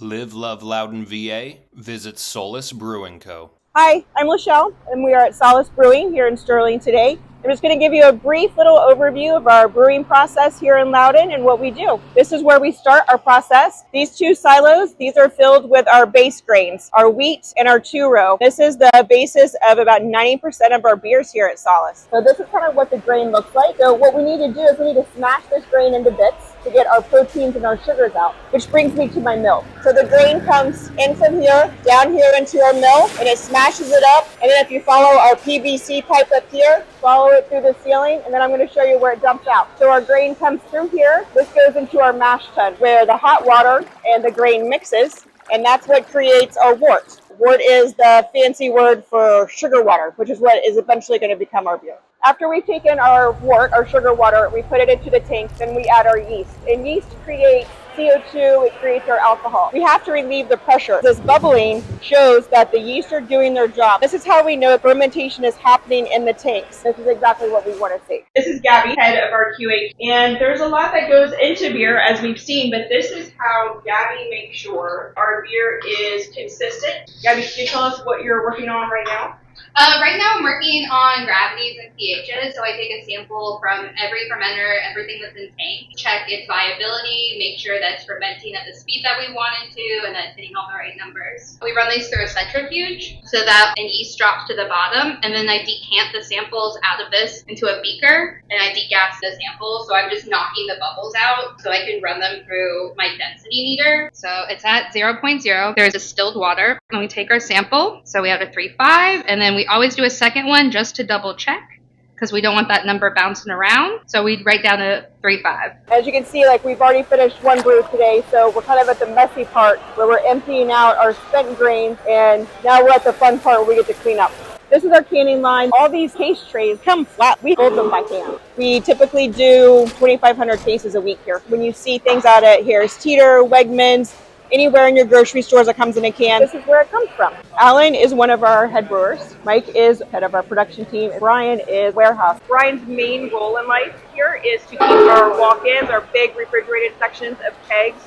Live, Love, Loudoun, VA. Visit Solace Brewing Co. Hi, I'm Lachelle, and we are at Solace Brewing here in Sterling today. I'm just going to give you a brief little overview of our brewing process here in Loudoun and what we do. This is where we start our process. These two silos, these are filled with our base grains, our wheat and our two-row. This is the basis of about 90% of our beers here at Solace. So this is kind of what the grain looks like. So what we need to do is we need to smash this grain into bits to get our proteins and our sugars out, which brings me to my mill. So the grain comes in from here, down here into our mill, and it smashes it up. And then if you follow our PVC pipe up here, follow it through the ceiling, and then I'm going to show you where it dumps out. So our grain comes through here. This goes into our mash tun, where the hot water and the grain mixes, and that's what creates our wort. Wort is the fancy word for sugar water, which is what is eventually going to become our beer. After we've taken our wort, our sugar water, we put it into the tank, then we add our yeast. And yeast creates CO2, it creates our alcohol. We have to relieve the pressure. This bubbling shows that the yeast are doing their job. This is how we know fermentation is happening in the tanks. This is exactly what we want to see. This is Gabby, head of our QA. And there's a lot that goes into beer, as we've seen, but this is how Gabby makes sure our beer is consistent. Gabby, can you tell us what you're working on right now? Right now I'm working on gravities and pHs, so I take a sample from every fermenter, everything that's in tank, check its viability, make sure that it's fermenting at the speed that we want it to, and that it's hitting all the right numbers. We run these through a centrifuge so that an yeast drops to the bottom, and then I decant the samples out of this into a beaker, and I degas the samples, so I'm just knocking the bubbles out so I can run them through my density meter. So it's at 0.0. There's distilled water, and we take our sample, so we have a 3.5, and then we always do a second one just to double check because we don't want that number bouncing around. So we write down a 3.5. As you can see, we've already finished one brew today, so we're kind of at the messy part where we're emptying out our spent grain, and now we're at the fun part where we get to clean up. This is our canning line. All these case trays come flat. We hold them by hand. We typically do 2,500 cases a week here. When you see things out at Harris Teeter, Wegmans, anywhere in your grocery stores that comes in a can, this is where it comes from. Alan is one of our head brewers. Mike is head of our production team. And Brian is warehouse. Brian's main role in life here is to keep our walk-ins, our big refrigerated sections of kegs,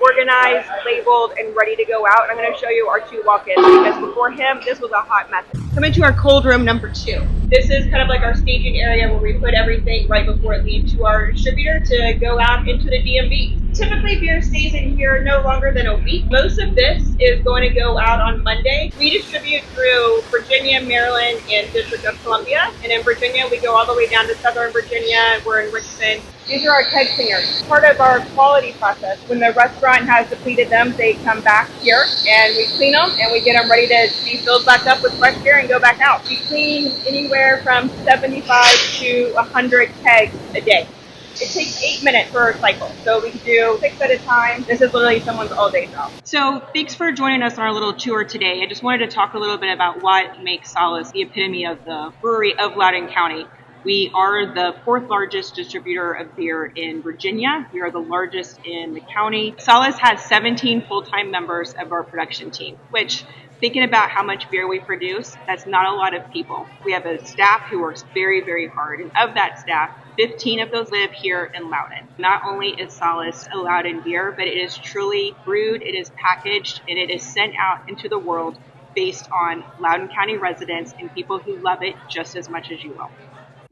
organized, labeled, and ready to go out. And I'm going to show you our two walk-ins because before him, this was a hot mess. Coming to our cold room number 2. This is kind of like our staging area where we put everything right before it leaves to our distributor to go out into the DMV. Typically, beer stays in here no longer than a week. Most of this is going to go out on Monday. We distribute through Virginia, Maryland, and District of Columbia. And in Virginia, we go all the way down to Southern Virginia. We're in Richmond. These are our keg cleaners. Part of our quality process. When the restaurant has depleted them, they come back here and we clean them and we get them ready to be filled back up with fresh beer and go back out. We clean anywhere from 75 to 100 kegs a day. It takes 8 minutes per cycle, so we can do 6 at a time. This is literally someone's all-day job. So thanks for joining us on our little tour today. I just wanted to talk a little bit about what makes Solace the epitome of the brewery of Loudoun County. We are the 4th largest distributor of beer in Virginia. We are the largest in the county. Solace has 17 full-time members of our production team, which, thinking about how much beer we produce, that's not a lot of people. We have a staff who works very, very hard. And of that staff, 15 of those live here in Loudoun. Not only is Solace a Loudoun beer, but it is truly brewed, it is packaged, and it is sent out into the world based on Loudoun County residents and people who love it just as much as you will.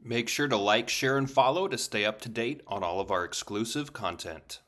Make sure to like, share, and follow to stay up to date on all of our exclusive content.